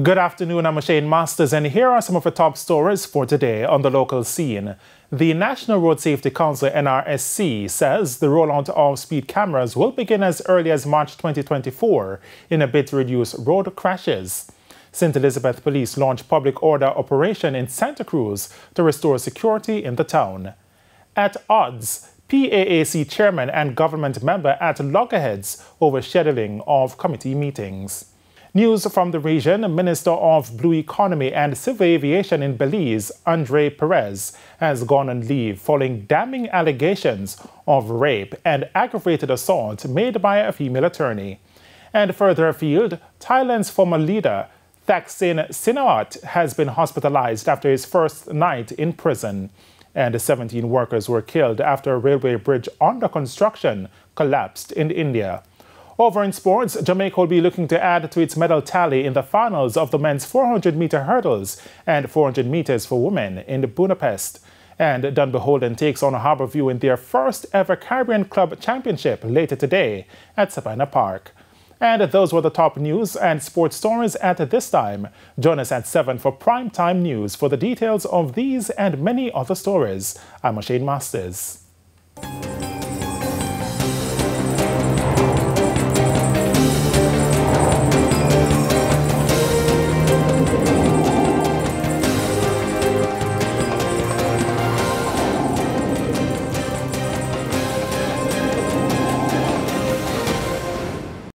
Good afternoon, I'm Shane Masters, and here are some of the top stories for today on the local scene. The National Road Safety Council (NRSC) says the rollout of speed cameras will begin as early as March 2024 in a bid to reduce road crashes. St. Elizabeth Police launched public order operation in Santa Cruz to restore security in the town. At odds, PAAC chairman and government member at loggerheads over scheduling of committee meetings. News from the region: Minister of Blue Economy and Civil Aviation in Belize, Andre Perez, has gone on leave following damning allegations of rape and aggravated assault made by a female attorney. And further afield, Thailand's former leader, Thaksin Shinawatra, has been hospitalized after his first night in prison. And 17 workers were killed after a railway bridge under construction collapsed in India. Over in sports, Jamaica will be looking to add to its medal tally in the finals of the men's 400-meter hurdles and 400 meters for women in Budapest. And Dunbeholden takes on Harbourview in their first ever Caribbean Club Championship later today at Savannah Park. And those were the top news and sports stories at this time. Join us at 7 for primetime news for the details of these and many other stories. I'm Shane Masters.